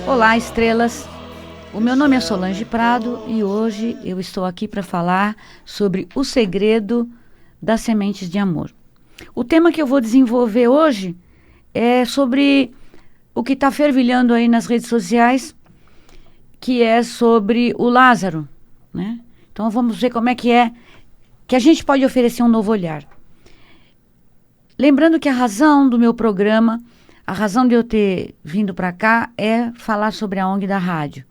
Olá, estrelas! O meu nome é Solange Prado e hoje eu estou aqui para falar sobre o segredo das sementes de amor. O tema que eu vou desenvolver hoje é sobre o que está fervilhando aí nas redes sociais, que é sobre o Lázaro, né? Então vamos ver como é que a gente pode oferecer um novo olhar. Lembrando que a razão do meu programa, a razão de eu ter vindo para cá é falar sobre a ONG da rádio.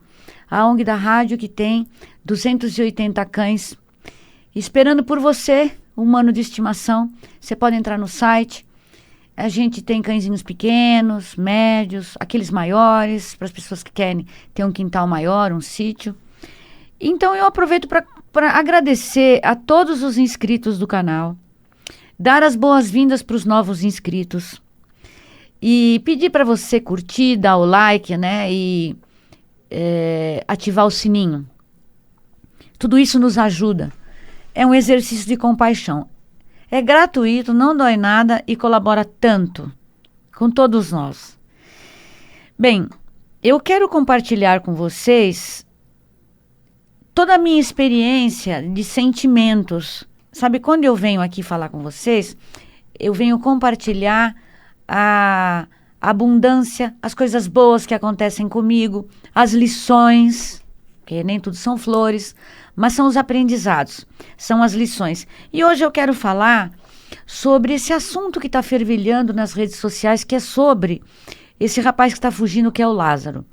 A ONG da rádio que tem 280 cães esperando por você, humano de estimação. Você pode entrar no site. A gente tem cãezinhos pequenos, médios, aqueles maiores, para as pessoas que querem ter um quintal maior, um sítio. Então eu aproveito para agradecer a todos os inscritos do canal, dar as boas-vindas para os novos inscritos e pedir para você curtir, dar o like, né, e ativar o sininho. Tudo isso nos ajuda. É um exercício de compaixão. É gratuito, não dói nada e colabora tanto com todos nós. Bem, eu quero compartilhar com vocês toda a minha experiência de sentimentos. Sabe, quando eu venho aqui falar com vocês, eu venho compartilhar a abundância, as coisas boas que acontecem comigo, as lições, que nem tudo são flores, mas são os aprendizados, são as lições. E hoje eu quero falar sobre esse assunto que está fervilhando nas redes sociais, que é sobre esse rapaz que está fugindo, que é o Lázaro.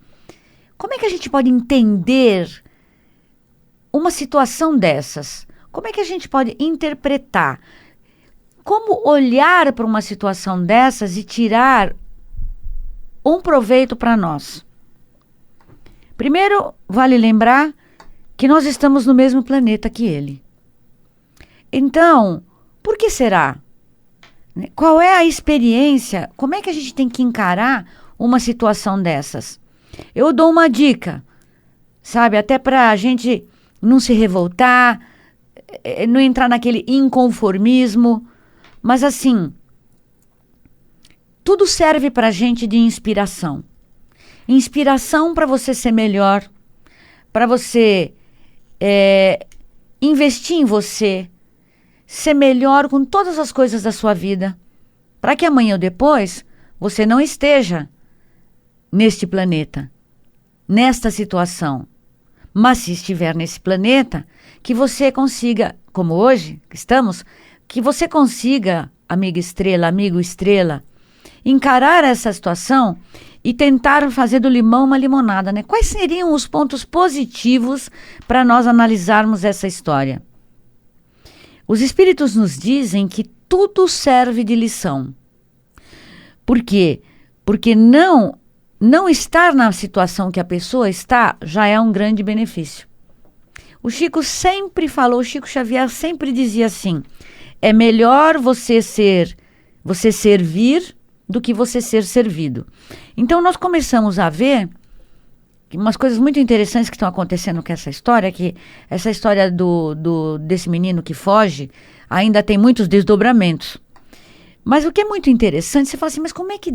Como é que a gente pode entender uma situação dessas? Como é que a gente pode interpretar? Como olhar para uma situação dessas e tirar um proveito para nós? Primeiro, vale lembrar que nós estamos no mesmo planeta que ele. Então, por que será? Qual é a experiência? Como é que a gente tem que encarar uma situação dessas? Eu dou uma dica, sabe? Até para a gente não se revoltar, não entrar naquele inconformismo. Mas assim, tudo serve para a gente de inspiração. Inspiração para você ser melhor, para você investir em você, ser melhor com todas as coisas da sua vida, para que amanhã ou depois você não esteja neste planeta, nesta situação. Mas se estiver nesse planeta, que você consiga, como hoje estamos, que você consiga, amiga estrela, amigo estrela, encarar essa situação e tentar fazer do limão uma limonada, né? Quais seriam os pontos positivos para nós analisarmos essa história? Os espíritos nos dizem que tudo serve de lição. Por quê? Porque não estar na situação que a pessoa está já é um grande benefício. O Chico sempre falou, o Chico Xavier sempre dizia assim: é melhor você servir do que você ser servido. Então nós começamos a ver umas coisas muito interessantes que estão acontecendo com essa história, que essa história desse menino que foge ainda tem muitos desdobramentos. Mas o que é muito interessante, você fala assim, mas como é que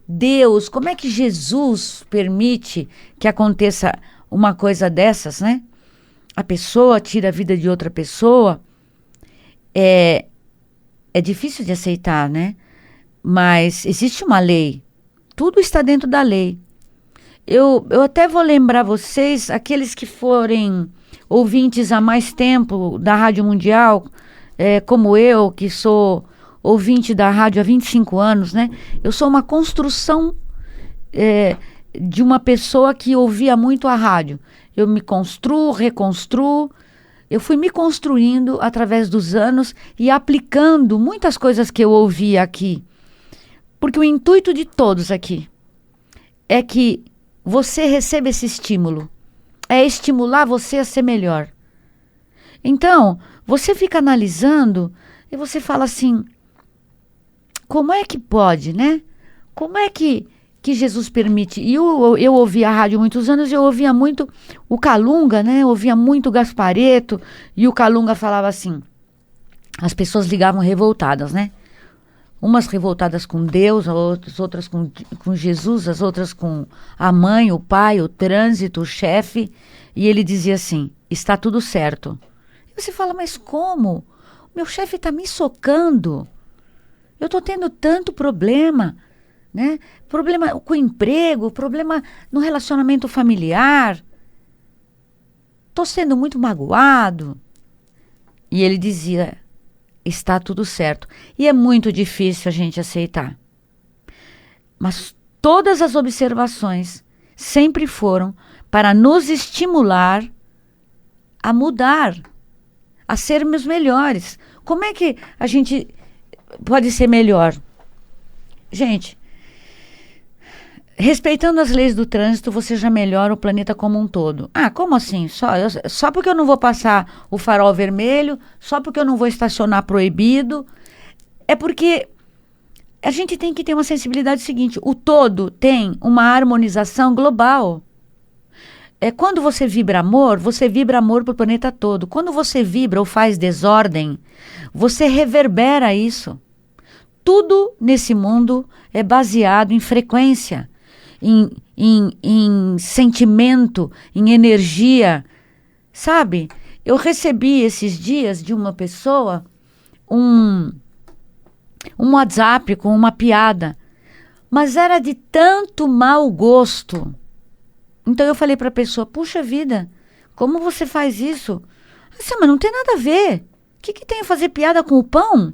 Deus, como é que Jesus permite que aconteça uma coisa dessas, né? A pessoa tira a vida de outra pessoa. É difícil de aceitar, né? Mas existe uma lei. Tudo está dentro da lei. Eu até vou lembrar vocês, aqueles que forem ouvintes há mais tempo da Rádio Mundial, como eu, que sou ouvinte da rádio há 25 anos, né? Eu sou uma construção de uma pessoa que ouvia muito a rádio. Eu me construo, reconstruo. Eu fui me construindo através dos anos e aplicando muitas coisas que eu ouvi aqui. Porque o intuito de todos aqui é que você receba esse estímulo. É estimular você a ser melhor. Então, você fica analisando e você fala assim, como é que pode, né? Como é que que Jesus permite. E eu ouvia a rádio há muitos anos, eu ouvia muito o Calunga, né? Eu ouvia muito o Gasparetto, e o Calunga falava assim, as pessoas ligavam revoltadas, né? Umas revoltadas com Deus, outras com Jesus, as outras com a mãe, o pai, o trânsito, o chefe. E ele dizia assim, está tudo certo. E você fala, mas como? Meu chefe está me socando. Eu estou tendo tanto problema, né? Problema com o emprego, problema no relacionamento familiar. Estou sendo muito magoado. E ele dizia, está tudo certo. E é muito difícil a gente aceitar. Mas todas as observações sempre foram para nos estimular a mudar, a sermos melhores. Como é que a gente pode ser melhor? Gente, respeitando as leis do trânsito, você já melhora o planeta como um todo. Ah, como assim? Só porque eu não vou passar o farol vermelho, só porque eu não vou estacionar proibido. É porque a gente tem que ter uma sensibilidade seguinte, o todo tem uma harmonização global. Quando você vibra amor para o planeta todo. Quando você vibra ou faz desordem, você reverbera isso. Tudo nesse mundo é baseado em frequência, em sentimento, em energia. Sabe? Eu recebi esses dias de uma pessoa um WhatsApp com uma piada, mas era de tanto mau gosto. Então eu falei para a pessoa, puxa vida, como você faz isso? Assim, mas não tem nada a ver. O que tem a fazer piada com o pão?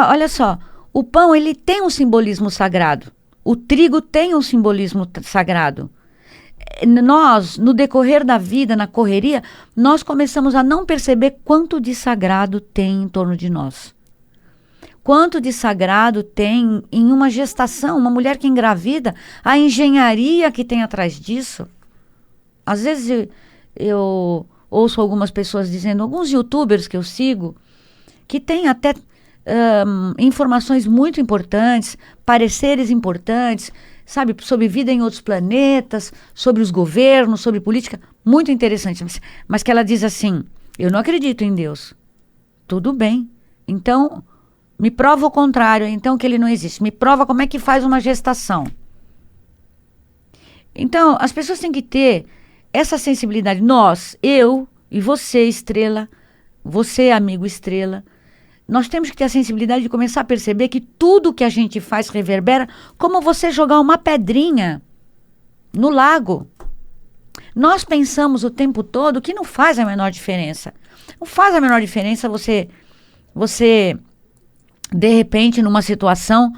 Olha só, o pão ele tem um simbolismo sagrado. O trigo tem um simbolismo sagrado. Nós, no decorrer da vida, na correria, nós começamos a não perceber quanto de sagrado tem em torno de nós. Quanto de sagrado tem em uma gestação, uma mulher que engravida, a engenharia que tem atrás disso. Às vezes eu ouço algumas pessoas dizendo, alguns youtubers que eu sigo, que têm até informações muito importantes, pareceres importantes, sabe, sobre vida em outros planetas, sobre os governos, sobre política, muito interessante. Mas que ela diz assim, eu não acredito em Deus. Tudo bem. Então, me prova o contrário, então que ele não existe. Me prova como é que faz uma gestação. Então, as pessoas têm que ter essa sensibilidade. Nós, eu e você, estrela, você, amigo estrela, nós temos que ter a sensibilidade de começar a perceber que tudo que a gente faz reverbera, como você jogar uma pedrinha no lago. Nós pensamos o tempo todo que não faz a menor diferença. Não faz a menor diferença você de repente, numa situação,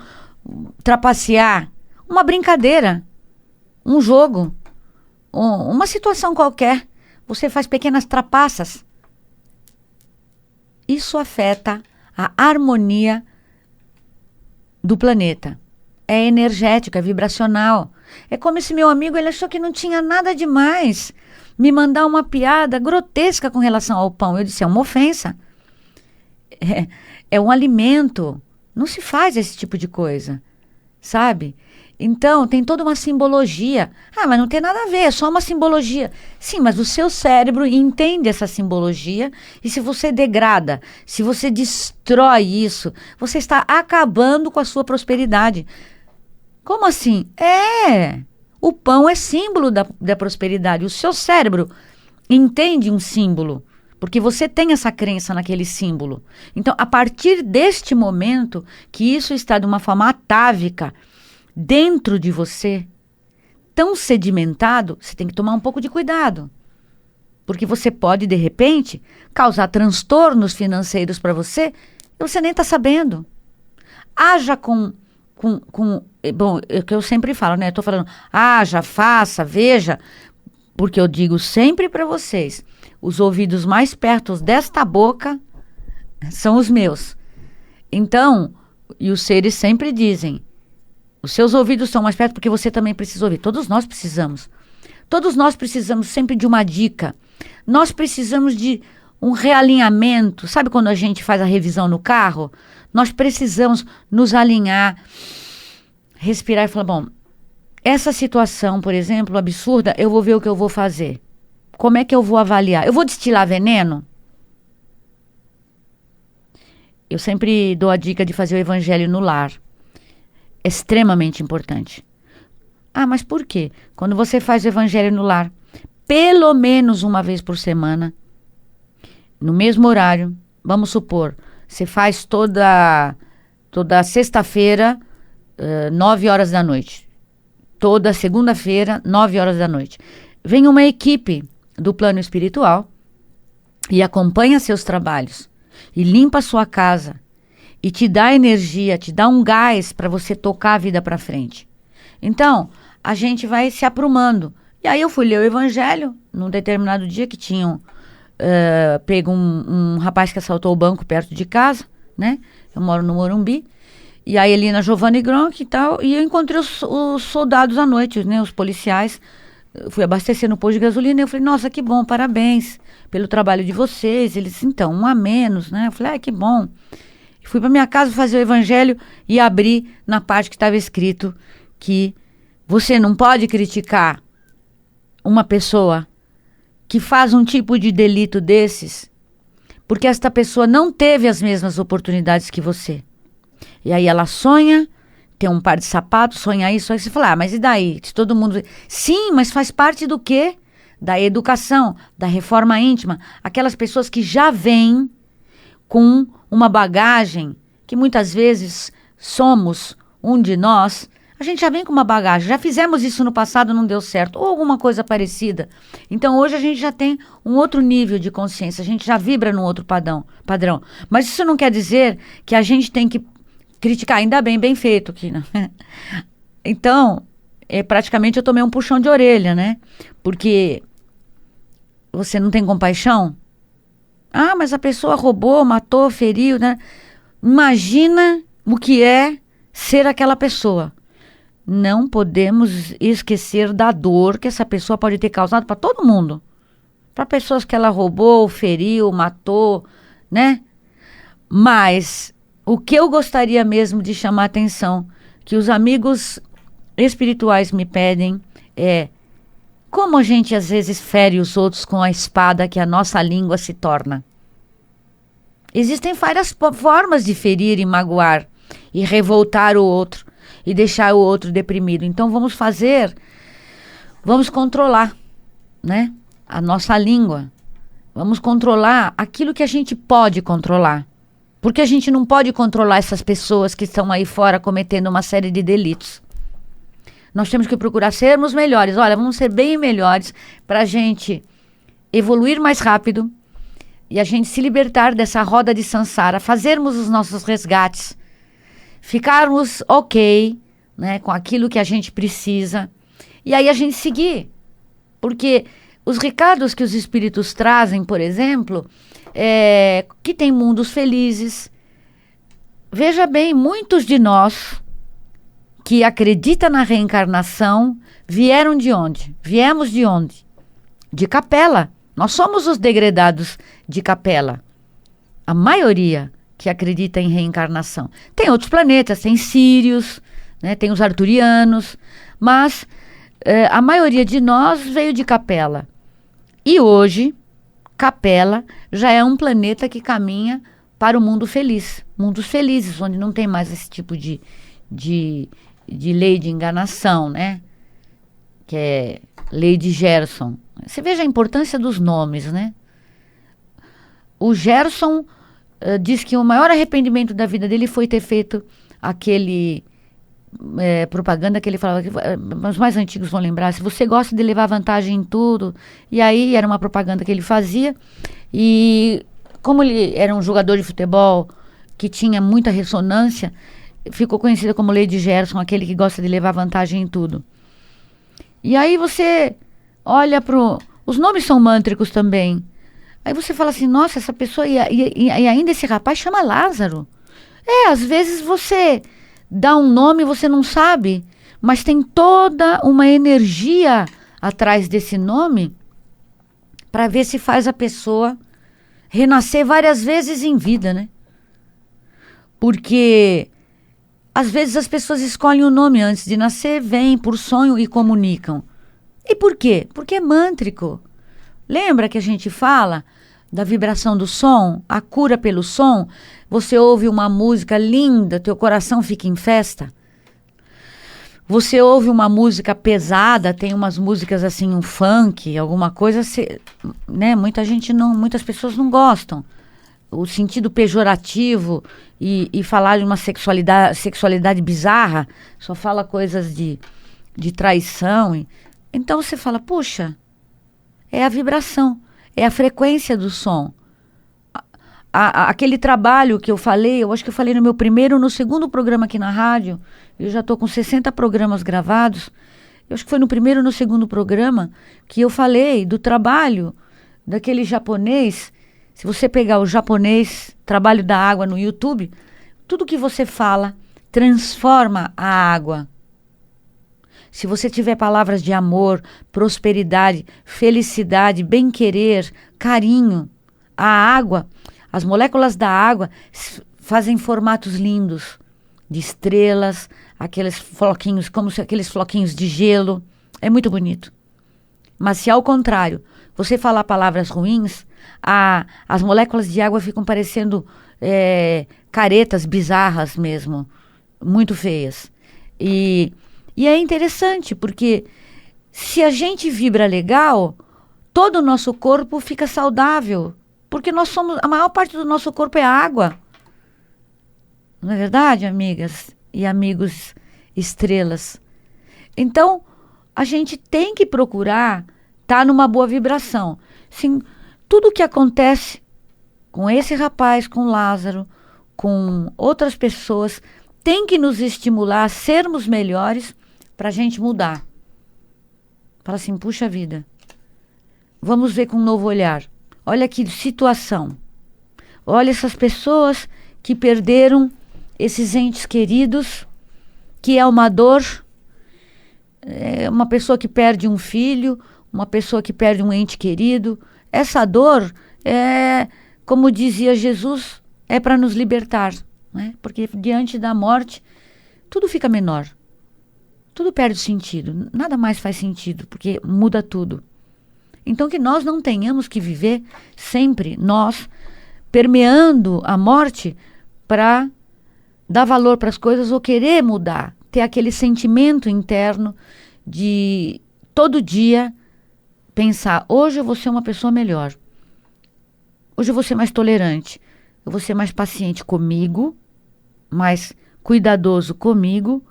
trapacear, uma brincadeira, um jogo, uma situação qualquer, você faz pequenas trapaças. Isso afeta a harmonia do planeta. É energético, é vibracional. É como esse meu amigo, ele achou que não tinha nada demais me mandar uma piada grotesca com relação ao pão. Eu disse, é uma ofensa. É um alimento. Não se faz esse tipo de coisa, sabe? Então, tem toda uma simbologia. Ah, mas não tem nada a ver, é só uma simbologia. Sim, mas o seu cérebro entende essa simbologia e se você degrada, se você destrói isso, você está acabando com a sua prosperidade. Como assim? O pão é símbolo da prosperidade. O seu cérebro entende um símbolo. Porque você tem essa crença naquele símbolo. Então, a partir deste momento, que isso está de uma forma atávica dentro de você, tão sedimentado, você tem que tomar um pouco de cuidado. Porque você pode, de repente, causar transtornos financeiros para você e você nem está sabendo. Haja bom, é o que eu sempre falo, né? Eu estou falando, haja, faça, veja, porque eu digo sempre para vocês, os ouvidos mais perto desta boca são os meus. Então, e os seres sempre dizem, os seus ouvidos são mais perto porque você também precisa ouvir. Todos nós precisamos. Todos nós precisamos sempre de uma dica. Nós precisamos de um realinhamento. Sabe quando a gente faz a revisão no carro? Nós precisamos nos alinhar, respirar e falar, bom, essa situação, por exemplo, absurda, eu vou ver o que eu vou fazer. Como é que eu vou avaliar? Eu vou destilar veneno? Eu sempre dou a dica de fazer o evangelho no lar. Extremamente importante. Ah, mas por quê? Quando você faz o evangelho no lar, pelo menos uma vez por semana, no mesmo horário, vamos supor, você faz toda sexta-feira, 9 horas da noite. Toda segunda-feira, 9 horas da noite. Vem uma equipe do plano espiritual e acompanha seus trabalhos e limpa a sua casa e te dá energia, te dá um gás para você tocar a vida para frente. Então, a gente vai se aprumando. E aí eu fui ler o evangelho num determinado dia que tinham pego um rapaz que assaltou o banco perto de casa, né? Eu moro no Morumbi. E aí ali na Giovanni Gronk e tal, e eu encontrei os soldados à noite, né? Os policiais. Eu fui abastecer no posto de gasolina e eu falei, nossa, que bom, parabéns pelo trabalho de vocês. Eles, então, um a menos, né? Eu falei, que bom. Fui para minha casa fazer o evangelho e abri na parte que estava escrito que você não pode criticar uma pessoa que faz um tipo de delito desses, porque esta pessoa não teve as mesmas oportunidades que você. E aí ela sonha, tem um par de sapatos, sonha isso, aí você fala, mas e daí? Se todo mundo... Sim, mas faz parte do quê? Da educação, da reforma íntima. Aquelas pessoas que já vêm com uma bagagem, que muitas vezes somos um de nós, a gente já vem com uma bagagem, já fizemos isso no passado, não deu certo, ou alguma coisa parecida. Então hoje a gente já tem um outro nível de consciência, a gente já vibra num outro padrão. Mas isso não quer dizer que a gente tem que criticar, ainda bem feito aqui, né? Então, praticamente eu tomei um puxão de orelha, né? Porque você não tem compaixão? Ah, mas a pessoa roubou, matou, feriu, né? Imagina o que é ser aquela pessoa. Não podemos esquecer da dor que essa pessoa pode ter causado para todo mundo. Para pessoas que ela roubou, feriu, matou, né? Mas o que eu gostaria mesmo de chamar a atenção, que os amigos espirituais me pedem, é como a gente às vezes fere os outros com a espada que a nossa língua se torna. Existem várias formas de ferir e magoar e revoltar o outro e deixar o outro deprimido. Então vamos controlar, né, a nossa língua. Vamos controlar aquilo que a gente pode controlar. Porque a gente não pode controlar essas pessoas que estão aí fora cometendo uma série de delitos. Nós temos que procurar sermos melhores. Olha, vamos ser bem melhores para a gente evoluir mais rápido e a gente se libertar dessa roda de sansara, fazermos os nossos resgates, ficarmos ok, né, com aquilo que a gente precisa e aí a gente seguir. Porque os recados que os espíritos trazem, por exemplo, que tem mundos felizes. Veja bem, muitos de nós que acreditam na reencarnação vieram de onde? Viemos de onde? De Capela. Nós somos os degredados de Capela. A maioria que acredita em reencarnação. Tem outros planetas, tem Sírios, né, tem os arturianos, mas a maioria de nós veio de Capela. E hoje, Capela já é um planeta que caminha para o mundo feliz. Mundos felizes, onde não tem mais esse tipo de lei de enganação, né? Que é lei de Gerson. Você veja a importância dos nomes, né? O Gerson diz que o maior arrependimento da vida dele foi ter feito aquele propaganda que ele falava, que os mais antigos vão lembrar, se você gosta de levar vantagem em tudo, e aí era uma propaganda que ele fazia, e como ele era um jogador de futebol que tinha muita ressonância, ficou conhecido como Lei de Gerson, aquele que gosta de levar vantagem em tudo. E aí você olha os nomes são mântricos também, aí você fala assim, nossa, essa pessoa, e ainda esse rapaz chama Lázaro. Às vezes você dá um nome, você não sabe, mas tem toda uma energia atrás desse nome para ver se faz a pessoa renascer várias vezes em vida, né? Porque às vezes as pessoas escolhem o nome antes de nascer, vêm por sonho e comunicam. E por quê? Porque é mântrico. Lembra que a gente fala da vibração do som, a cura pelo som? Você ouve uma música linda, teu coração fica em festa. Você ouve uma música pesada, tem umas músicas assim, um funk, alguma coisa, né? Muitas pessoas não gostam. O sentido pejorativo e falar de uma sexualidade bizarra, só fala coisas de traição. Então você fala, puxa, é a vibração, é a frequência do som. Aquele trabalho que eu falei, eu acho que eu falei no meu primeiro ou no segundo programa aqui na rádio, eu já estou com 60 programas gravados, eu acho que foi no primeiro ou no segundo programa que eu falei do trabalho daquele japonês. Se você pegar o japonês, trabalho da água no YouTube, tudo que você fala transforma a água. Se você tiver palavras de amor, prosperidade, felicidade, bem-querer, carinho, a água, as moléculas da água fazem formatos lindos, de estrelas, aqueles floquinhos, como se aqueles floquinhos de gelo. É muito bonito. Mas se ao contrário, você falar palavras ruins, as moléculas de água ficam parecendo caretas bizarras mesmo, muito feias. E é interessante, porque se a gente vibra legal, todo o nosso corpo fica saudável. Porque a maior parte do nosso corpo é água. Não é verdade, amigas e amigos estrelas? Então, a gente tem que procurar estar numa boa vibração. Sim, tudo que acontece com esse rapaz, com Lázaro, com outras pessoas, tem que nos estimular a sermos melhores para a gente mudar. Fala assim, puxa vida, vamos ver com um novo olhar. Olha que situação. Olha essas pessoas que perderam esses entes queridos, que é uma dor. É uma pessoa que perde um filho, uma pessoa que perde um ente querido. Essa dor, como dizia Jesus, é para nos libertar. Né? Porque diante da morte, tudo fica menor. Tudo perde sentido. Nada mais faz sentido, porque muda tudo. Então, que nós não tenhamos que viver sempre, nós, permeando a morte para dar valor para as coisas ou querer mudar. Ter aquele sentimento interno de todo dia pensar, hoje eu vou ser uma pessoa melhor. Hoje eu vou ser mais tolerante. Eu vou ser mais paciente comigo, mais cuidadoso comigo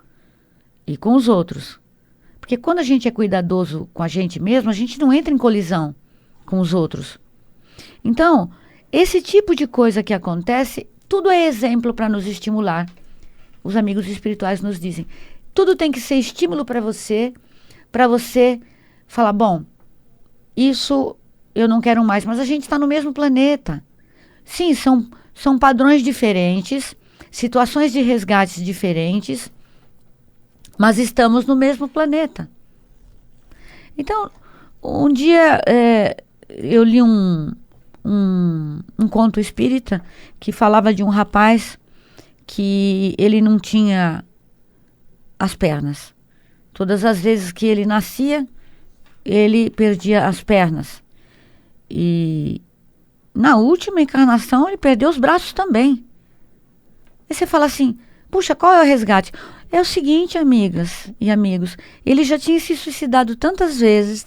e com os outros. Porque quando a gente é cuidadoso com a gente mesmo, a gente não entra em colisão com os outros. Então, esse tipo de coisa que acontece, tudo é exemplo para nos estimular. Os amigos espirituais nos dizem, tudo tem que ser estímulo para você falar, bom, isso eu não quero mais, mas a gente está no mesmo planeta. Sim, são padrões diferentes, situações de resgates diferentes, mas estamos no mesmo planeta. Então, um dia eu li um conto espírita que falava de um rapaz que ele não tinha as pernas. Todas as vezes que ele nascia, ele perdia as pernas. E na última encarnação, ele perdeu os braços também. Aí você fala assim, puxa, qual é o resgate? É o seguinte, amigas e amigos, ele já tinha se suicidado tantas vezes,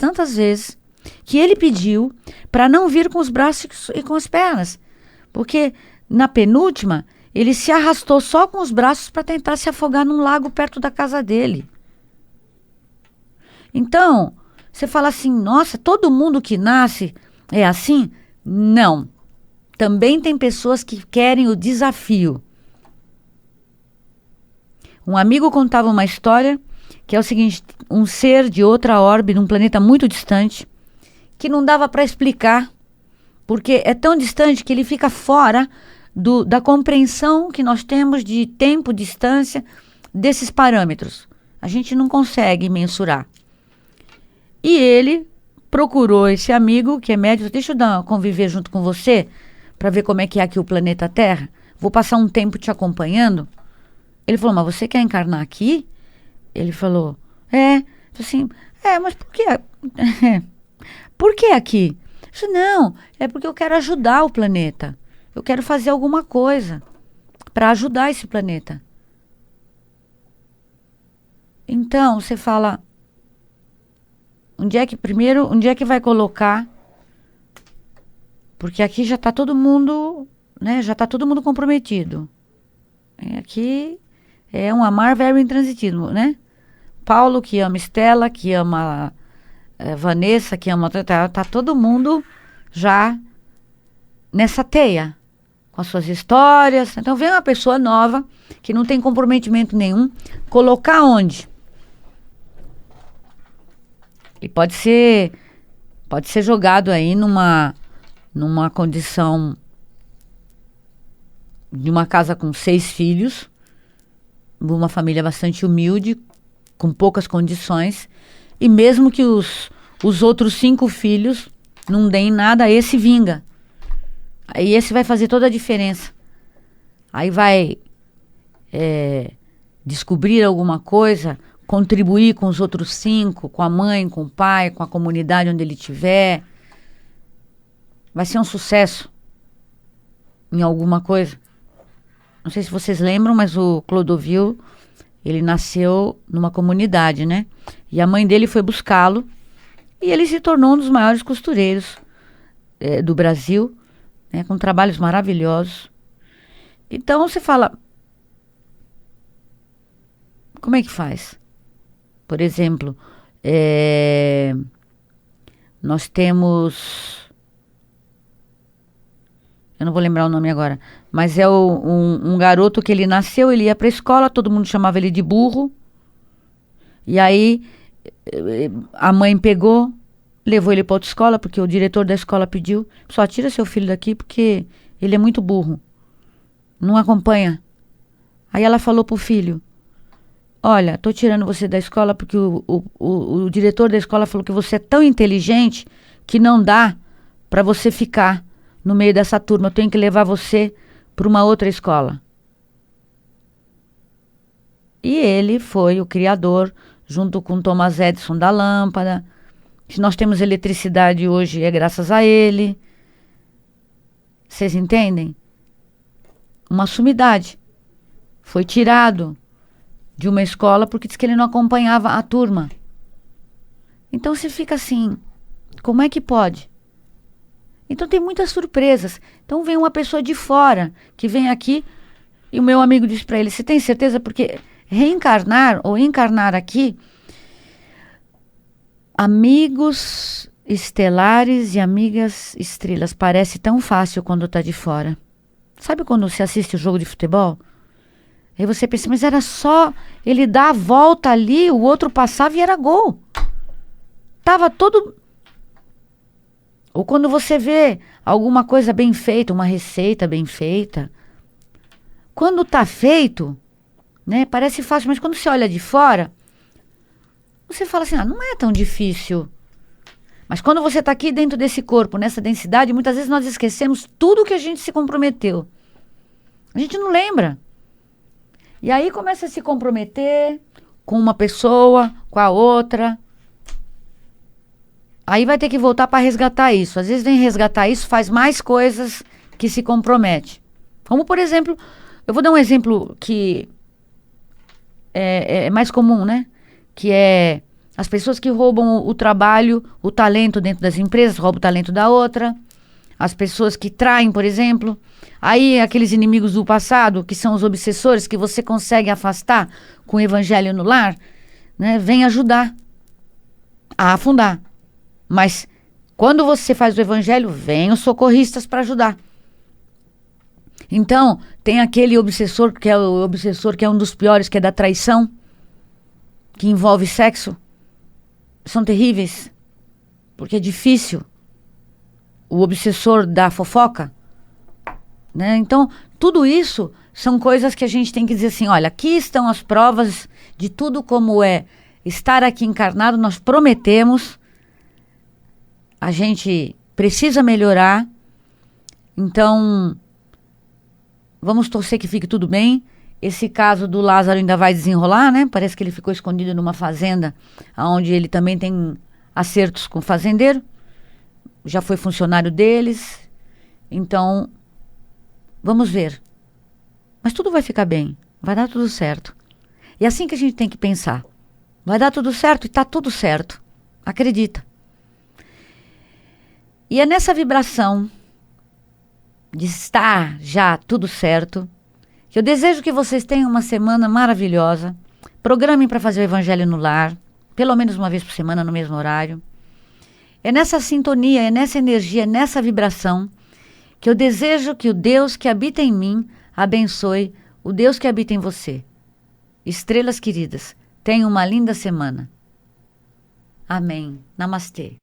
que ele pediu para não vir com os braços e com as pernas. Porque na penúltima, ele se arrastou só com os braços para tentar se afogar num lago perto da casa dele. Então, você fala assim, nossa, todo mundo que nasce é assim? Não. Também tem pessoas que querem o desafio. Um amigo contava uma história que é o seguinte, um ser de outra órbita, num planeta muito distante, que não dava para explicar, porque é tão distante que ele fica fora da compreensão que nós temos de tempo, distância, desses parâmetros. A gente não consegue mensurar. E ele procurou esse amigo, que é médico, deixa eu conviver junto com você, para ver como é que é aqui o planeta Terra. Vou passar um tempo te acompanhando. Ele falou, mas você quer encarnar aqui? Ele falou, é. Eu falei assim, mas por que? Por que aqui? Eu disse, não, é porque eu quero ajudar o planeta. Eu quero fazer alguma coisa para ajudar esse planeta. Então, você fala, onde é que vai colocar? Porque aqui já está todo mundo, né? Já está todo mundo comprometido. Aqui é um amar verbo intransitismo, né? Paulo que ama Estela, que ama Vanessa, que ama... Tá todo mundo já nessa teia, com as suas histórias. Então vem uma pessoa nova, que não tem comprometimento nenhum, colocar onde? E pode ser jogado aí numa condição de uma casa com 6 filhos, uma família bastante humilde, com poucas condições, e mesmo que os outros 5 filhos não deem nada, esse vinga. Aí esse vai fazer toda a diferença. Aí vai descobrir alguma coisa, contribuir com os outros 5, com a mãe, com o pai, com a comunidade onde ele estiver. Vai ser um sucesso em alguma coisa. Não sei se vocês lembram, mas o Clodovil, ele nasceu numa comunidade, né? E a mãe dele foi buscá-lo e ele se tornou um dos maiores costureiros do Brasil, né? Com trabalhos maravilhosos. Então você fala, como é que faz? Por exemplo, nós temos... Eu não vou lembrar o nome agora, mas é um garoto que ele nasceu, ele ia para a escola, todo mundo chamava ele de burro. E aí a mãe pegou, levou ele para outra escola, porque o diretor da escola pediu, só tira seu filho daqui porque ele é muito burro, não acompanha. Aí ela falou pro filho, olha, tô tirando você da escola porque o diretor da escola falou que você é tão inteligente que não dá para você ficar no meio dessa turma, eu tenho que levar você para uma outra escola. E ele foi o criador, junto com Thomas Edison da lâmpada. Se nós temos eletricidade hoje, é graças a ele. Vocês entendem? Uma sumidade. Foi tirado de uma escola porque disse que ele não acompanhava a turma. Então você fica assim, como é que pode? Então tem muitas surpresas. Então vem uma pessoa de fora, que vem aqui, e o meu amigo diz para ele, você tem certeza? Porque reencarnar ou encarnar aqui, amigos estelares e amigas estrelas, parece tão fácil quando tá de fora. Sabe quando você assiste o jogo de futebol? Aí você pensa, mas era só ele dar a volta ali, o outro passava e era gol. Tava todo... Ou quando você vê alguma coisa bem feita, uma receita bem feita. Quando tá feito, né, parece fácil, mas quando você olha de fora, você fala assim, não é tão difícil. Mas quando você tá aqui dentro desse corpo, nessa densidade, muitas vezes nós esquecemos tudo que a gente se comprometeu. A gente não lembra. E aí começa a se comprometer com uma pessoa, com a outra. Aí vai ter que voltar para resgatar isso. Às vezes vem resgatar isso, faz mais coisas que se compromete. Como, por exemplo, eu vou dar um exemplo que é mais comum, né? Que é as pessoas que roubam o trabalho, o talento dentro das empresas, roubam o talento da outra. As pessoas que traem, por exemplo. Aí aqueles inimigos do passado, que são os obsessores, que você consegue afastar com o evangelho no lar, né? Vem ajudar a afundar. Mas quando você faz o evangelho, vem os socorristas para ajudar. Então, tem aquele obsessor que é um dos piores, que é da traição, que envolve sexo. São terríveis, porque é difícil. O obsessor da fofoca, né? Então, tudo isso são coisas que a gente tem que dizer assim, olha, aqui estão as provas de tudo como é estar aqui encarnado, nós prometemos. A gente precisa melhorar, então vamos torcer que fique tudo bem. Esse caso do Lázaro ainda vai desenrolar, né? Parece que ele ficou escondido numa fazenda, onde ele também tem acertos com o fazendeiro. Já foi funcionário deles. Então, vamos ver. Mas tudo vai ficar bem. Vai dar tudo certo. E é assim que a gente tem que pensar. Vai dar tudo certo e tá tudo certo. Acredita. E é nessa vibração de estar já tudo certo que eu desejo que vocês tenham uma semana maravilhosa. Programem para fazer o Evangelho no Lar, pelo menos uma vez por semana, no mesmo horário. É nessa sintonia, é nessa energia, é nessa vibração que eu desejo que o Deus que habita em mim abençoe o Deus que habita em você. Estrelas queridas, tenham uma linda semana. Amém. Namastê.